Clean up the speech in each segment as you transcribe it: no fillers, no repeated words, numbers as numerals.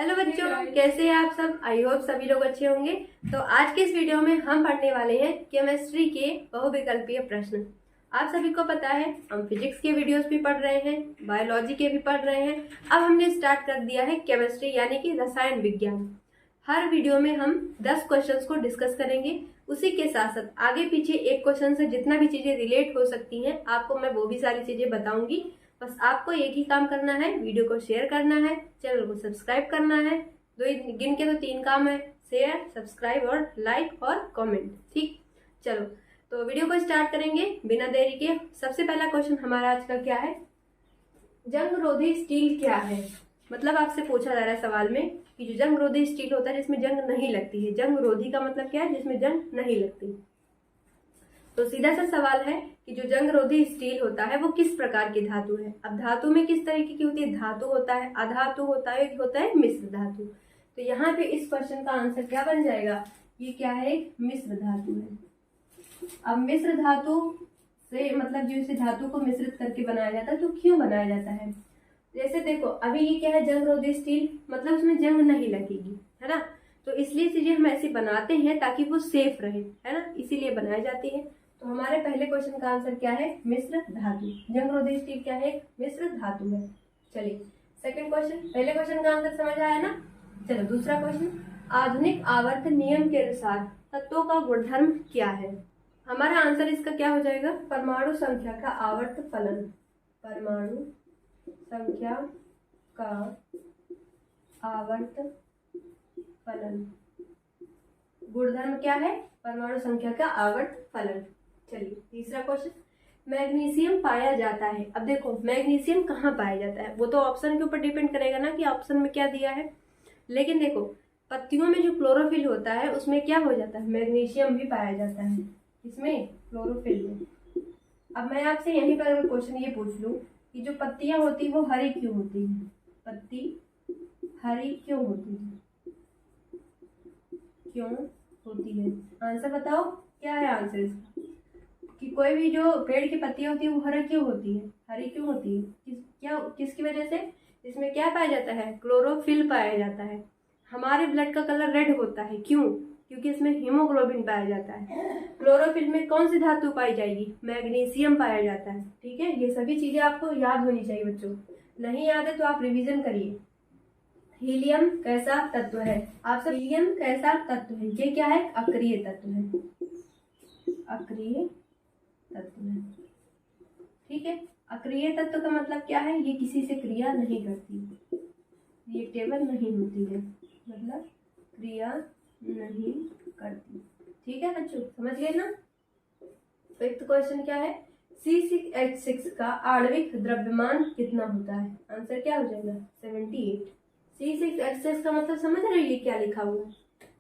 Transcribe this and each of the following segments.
Hello बच्चों, कैसे हैं आप सब। आई होप सभी लोग अच्छे होंगे। तो आज के इस वीडियो में हम पढ़ने वाले हैं केमिस्ट्री के बहुविकल्पीय प्रश्न। आप सभी को पता है हम फिजिक्स के वीडियोस भी पढ़ रहे हैं, बायोलॉजी के भी पढ़ रहे हैं। अब हमने स्टार्ट कर दिया है केमिस्ट्री यानी कि रसायन विज्ञान। हर वीडियो में हम 10 क्वेश्चंस को डिस्कस करेंगे। उसी के साथ साथ आगे पीछे एक क्वेश्चन से जितना भी चीजें रिलेट हो सकती हैं आपको मैं वो भी सारी चीजें बताऊंगी। बस आपको एक ही काम करना है, वीडियो को शेयर करना है, चैनल को सब्सक्राइब करना है। गिन के तो 3 काम है, शेयर, सब्सक्राइब और लाइक और कमेंट। ठीक, चलो तो वीडियो को स्टार्ट करेंगे बिना देरी के। सबसे पहला क्वेश्चन हमारा आज का क्या है, जंग रोधी स्टील क्या है। मतलब आपसे पूछा जा रहा है सवाल में कि जो जंग रोधी स्टील होता है जिसमें जंग नहीं लगती है। जंग रोधी का मतलब क्या है, जिसमें जंग नहीं लगती। तो सीधा सा सवाल है कि जो जंग रोधी स्टील होता है वो किस प्रकार की धातु है। अब धातु में किस तरीके की होती है, धातु होता है, अधातु होता है मिश्र धातु। तो यहाँ पे इस क्वेश्चन का आंसर क्या बन जाएगा, ये क्या है, एक मिश्र धातु है। अब मिश्र धातु से मतलब जो इसे धातु को मिश्रित करके बनाया जाता है, तो क्यों बनाया जाता है। जैसे देखो अभी ये क्या है, जंग रोधी स्टील, मतलब उसमें जंग नहीं लगेगी, है ना। तो इसलिए चीजें हम ऐसे बनाते हैं ताकि वो सेफ रहे, है ना, इसीलिए बनाई जाती है। तो हमारे पहले क्वेश्चन का आंसर क्या है, मिश्र धातु। जंग रोधी स्टील क्या है, मिश्र धातु है। चलिए सेकंड क्वेश्चन, पहले क्वेश्चन का आंसर समझ आया ना। चलो दूसरा क्वेश्चन, आधुनिक आवर्त नियम के अनुसार तत्वों का गुणधर्म क्या है। हमारा आंसर इसका क्या हो जाएगा, परमाणु संख्या का आवर्त फलन। परमाणु संख्या का आवर्त फलन, गुणधर्म क्या है, परमाणु संख्या का आवर्त फलन। चलिए तीसरा क्वेश्चन, मैग्नीशियम पाया जाता है। अब देखो मैग्नीशियम कहाँ पाया जाता है, वो तो ऑप्शन के ऊपर डिपेंड करेगा ना कि ऑप्शन में क्या दिया है। लेकिन देखो पत्तियों में जो क्लोरोफिल होता है उसमें क्या हो जाता है, मैग्नीशियम भी पाया जाता है, इसमें क्लोरोफिल में। अब मैं आपसे यहीं पर अगर क्वेश्चन ये पूछ लूं कि जो पत्तियां होती वो हरी क्यों होती है, पत्ती हरी क्यों होती है, क्यों होती है, आंसर बताओ क्या है आंसर इसका। कि कोई भी जो पेड़ की पत्तियां होती है वो हरी क्यों होती है, हरी क्यों होती है, किसकी वजह से, इसमें क्या पाया जाता है, क्लोरोफिल पाया जाता है। हमारे ब्लड का कलर रेड होता है, क्यों, क्योंकि इसमें हीमोग्लोबिन पाया जाता है। क्लोरोफिल में कौन सी धातु पाई जाएगी, मैग्नीशियम पाया जाता है। ठीक है, ये सभी चीजें आपको याद होनी चाहिए बच्चों। नहीं याद है तो आप रिवीजन करिए। हीलियम कैसा तत्व है, आप सब हीलियम कैसा तत्व है, ये क्या है, अक्रिय तत्व है, अक्रिय तत्व है। ठीक है, अक्रिय तत्व का मतलब क्या है, ये किसी से क्रिया नहीं करती, रिएक्टेबल नहीं होती है, मतलब क्रिया नहीं करती। ठीक है बच्चों, समझ गए ना। फिफ्थ क्वेश्चन क्या है, C6H6 का आणविक द्रव्यमान कितना होता है। आंसर क्या हो जाएगा, 78। C6H6 का मतलब समझ रहे हो ये क्या लिखा हुआ है,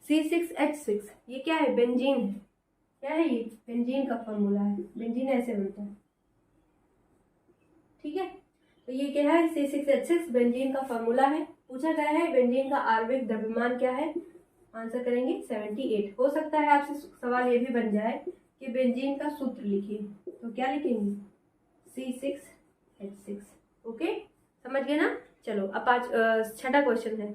C6H6 ये क्या है, बेंजीन है। क्या है ये, बेंजीन का फॉर्मूला है, बेंजीन ऐसे बनता है। ठीक है, तो ये क्या है, C6H6 बेंजीन का फॉर्मूला है। पूछा गया है बेंजीन का आणविक द्रव्यमान क्या है, आंसर करेंगे 78। हो सकता है आपसे सवाल ये भी बन जाए कि बेंजीन का सूत्र लिखिए, तो क्या लिखेंगे, C6H6। ओके, समझ गए ना। चलो अब छठा क्वेश्चन है।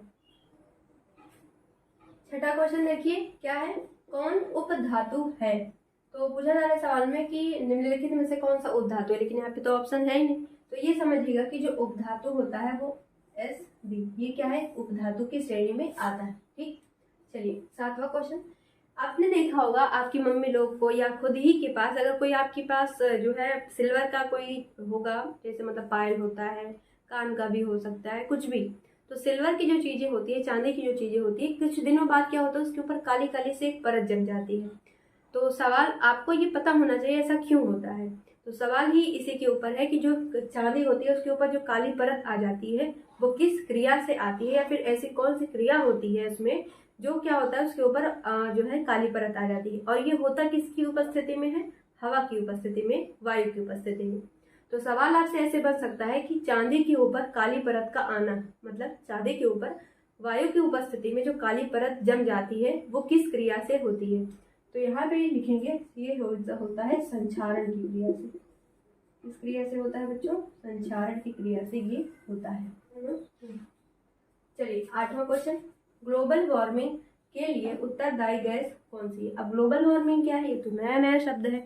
छठा क्वेश्चन देखिए क्या है, कौन उपधातु है। तो पूछा जा रहा है सवाल में कि निम्नलिखित में से कौन सा उपधातु है, लेकिन यहाँ पे तो ऑप्शन है ही नहीं। तो ये समझिएगा कि जो उपधातु होता है वो Sb, ये क्या है, उपधातु की श्रेणी में आता है। ठीक, चलिए सातवां क्वेश्चन, आपने देखा होगा आपकी मम्मी लोग को या खुद ही के पास, अगर कोई आपके पास जो है सिल्वर का कोई होगा, जैसे मतलब पायल होता है, कान का भी हो सकता है, कुछ भी। तो सिल्वर की जो चीजें होती है, चांदी की जो चीजें होती है, कुछ दिनों बाद क्या होता है, उसके ऊपर काली काली से एक परत जम जाती है। तो सवाल आपको ये पता होना चाहिए ऐसा क्यों होता है। तो सवाल ही इसी के ऊपर है कि जो चांदी होती है उसके ऊपर जो काली परत आ जाती है वो किस क्रिया से आती है, या फिर ऐसी कौन सी क्रिया होती है उसमें जो क्या होता है उसके ऊपर जो है काली परत आ जाती है। और ये होता किसकी उपस्थिति में है, हवा की उपस्थिति में, वायु की उपस्थिति में। तो सवाल आपसे ऐसे बन सकता है कि चांदी के ऊपर काली परत का आना, मतलब चांदी के ऊपर वायु की उपस्थिति में जो काली परत जम जाती है वो किस क्रिया से होती है। तो यहाँ पे लिखेंगे ये होता है संक्षारण की क्रिया से। किस क्रिया से होता है बच्चों, संक्षारण की क्रिया से ये होता है। चलिए 8वां क्वेश्चन, ग्लोबल वार्मिंग के लिए उत्तरदायी गैस कौन सी है। अब ग्लोबल वार्मिंग क्या है, ये तो नया नया शब्द है।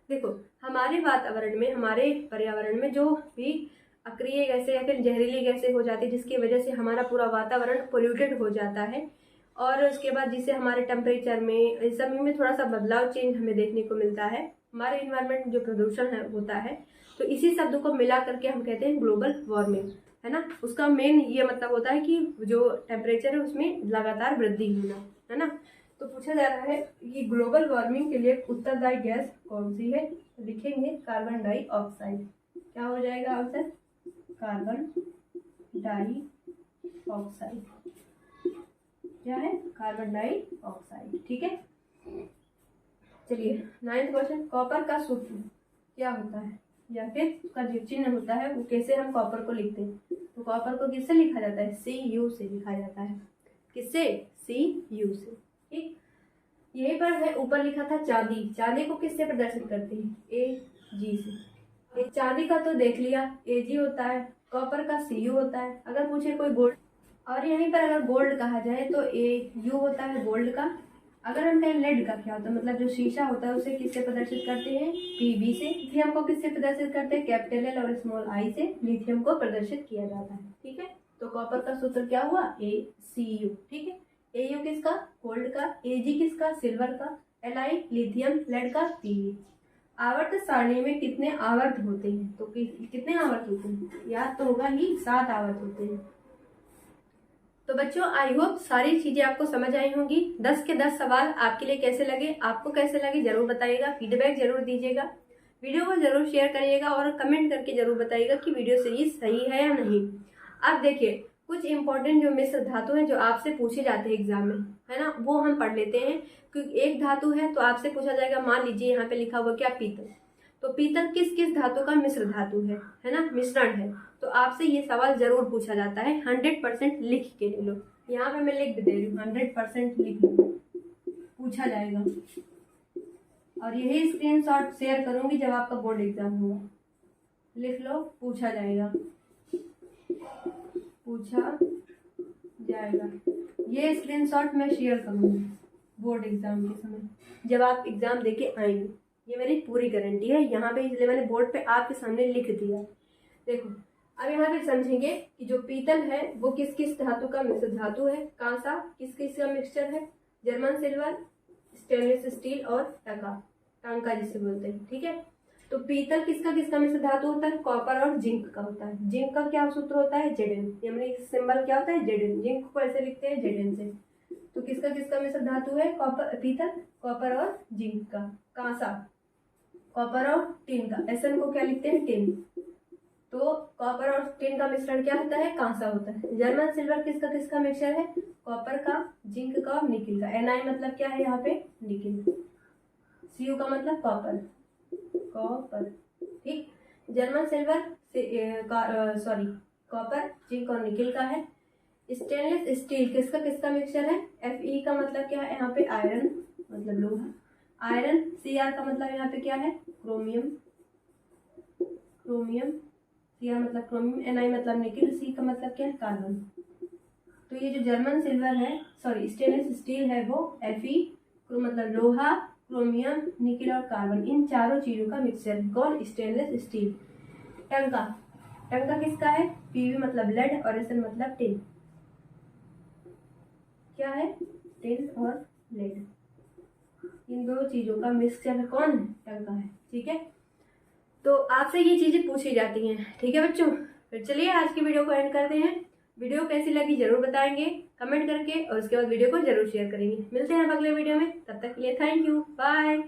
देखो, हमारे वातावरण में, हमारे पर्यावरण में जो भी अक्रिय गैसें या फिर जहरीली गैसें हो जाती है, जिसकी वजह से हमारा पूरा वातावरण पोल्यूटेड हो जाता है, और उसके बाद जिससे हमारे टेम्परेचर में, इस समय में थोड़ा सा बदलाव, चेंज हमें देखने को मिलता है। हमारे इन्वायरमेंट जो प्रदूषण है होता है, तो इसी शब्द को मिला करके हम कहते हैं ग्लोबल वार्मिंग, है ना। उसका मेन ये मतलब होता है कि जो टेम्परेचर है उसमें लगातार वृद्धि होना, है ना। तो पूछा जा रहा है कि ग्लोबल वार्मिंग के लिए उत्तरदायी गैस कौन सी है। तो लिखेंगे कार्बन डाइऑक्साइड। क्या हो जाएगा आंसर, कार्बन डाइऑक्साइड। क्या है, कार्बन डाइऑक्साइड, ठीक है। चलिए 9वां क्वेश्चन, कॉपर का सूत्र क्या होता है, या फिर उसका जो चिन्ह होता है वो कैसे हम कॉपर को लिखते हैं। तो कॉपर को किससे लिखा जाता है, Cu से लिखा जाता है। किससे, Cu से, ठीक। यहीं पर है, ऊपर लिखा था चांदी। चांदी को किससे प्रदर्शित करते हैं, Ag से। चांदी का तो देख लिया, Ag होता है। कॉपर का Cu होता है। अगर पूछे कोई गोल्ड, और यहीं पर अगर गोल्ड कहा जाए तो Au होता है गोल्ड का। अगर हम कहें लेड का क्या होता है, मतलब जो शीशा होता है उसे किससे प्रदर्शित करते हैं, Pb से। लिथियम को किससे प्रदर्शित करते हैं, कैपिटल L और स्मॉल i से लिथियम को प्रदर्शित किया जाता है, ठीक है। तो कॉपर का सूत्र क्या हुआ, ACU, ठीक है। Au किसका, गोल्ड का। Ag किसका, सिल्वर का। Li लिथियम, लेड का Pb। आवर्त सारणी में कितने आवर्त होते हैं, तो कितने आवर्त होते हैं, याद तो होगा ही, 7 आवर्त होते हैं। तो बच्चों, आई होप सारी चीजें आपको समझ आई होंगी। 10 के 10 सवाल आपके लिए कैसे लगे, आपको कैसे लगे जरूर बताइएगा, फीडबैक जरूर दीजिएगा, वीडियो को जरूर शेयर करिएगा और कमेंट करके जरूर बताइएगा कि वीडियो सीरीज सही है या नहीं। अब देखिए, कुछ इंपॉर्टेंट जो मिश्र धातु हैं जो आपसे पूछे जाते हैं एग्जाम में, है ना, वो हम पढ़ लेते हैं। क्योंकि एक धातु है तो आपसे पूछा जाएगा, मान लीजिए यहाँ पे लिखा हुआ क्या, पीतल। तो पीतल किस किस धातु का मिश्र धातु है ना, मिश्रण है। तो आपसे ये सवाल जरूर पूछा जाता है, 100% लिख के ले लो। यहाँ पे मैं लिख दे रही हूँ, 100% लिख लो, पूछा जाएगा। और यही स्क्रीनशॉट शेयर करूंगी जब आपका बोर्ड एग्जाम होगा। लिख लो, पूछा जाएगा, पूछा जाएगा। ये स्क्रीनशॉट मैं शेयर करूंगी बोर्ड एग्जाम के समय, जब आप एग्जाम देके आएंगे। ये मेरी पूरी गारंटी है। यहाँ पे इसलिए मैंने बोर्ड पे आपके सामने लिख दिया। देखो, अब यहाँ पे समझेंगे कि जो पीतल है वो किस किस धातु का मिश्र धातु है, कांसा किस किस का मिक्सचर है, जर्मन सिल्वर, स्टेनलेस स्टील और टांका जिसे बोलते हैं, ठीक है। तो पीतल किसका किसका मिश्र धातु होता है, कॉपर और जिंक का होता है। जिंक का क्या सूत्र होता है, Zn, यानी सिंबल क्या होता है, Zn। जिंक को ऐसे लिखते हैं Zn से। तो किसका किसका मिश्र धातु है, कॉपर, पीतल, कॉपर और जिंक का। कांसा, कॉपर और टिन का। Sn को क्या लिखते हैं, टिन। तो कॉपर और टिन का मिश्रण क्या होता है, कांसा होता है। जर्मन सिल्वर किसका किसका मिक्सचर है, कॉपर का, जिंक का और निकिल का। Ni मतलब क्या है यहाँ पे, निकिल। Cu का मतलब कॉपर, कॉपर, ठीक। German silver sorry copper, zinc और निकिल का है। स्टेनलेस स्टील किसका किसका मिक्सचर है, Fe का मतलब क्या है यहाँ पे, आयरन मतलब लोहा। आयरन, Cr का मतलब यहाँ पे क्या है, क्रोमियम, क्रोमियम, Cr मतलब क्रोमियम। Ni मतलब निकिल, C का मतलब क्या है, कार्बन। तो ये जो जर्मन सिल्वर है, सॉरी स्टेनलेस स्टील है, वो Fe मतलब लोहा, क्रोमियम, निकिल और कार्बन, इन चारों चीजों का मिक्सचर है। कौन, स्टेनलेस स्टील। टंका, टंका किसका है, Pb मतलब लेड और Sn मतलब टिन। क्या है, टिन और लेड, इन दो चीजों का मिक्सचर कौन है, टंका है, ठीक है। तो आपसे ये चीजें पूछी जाती हैं, ठीक है बच्चों। फिर चलिए आज की वीडियो को एंड करते हैं। वीडियो कैसी लगी जरूर बताएंगे कमेंट करके, और उसके बाद वीडियो को जरूर शेयर करेंगे। मिलते हैं अब अगले वीडियो में, तब तक के लिए थैंक यू, बाय।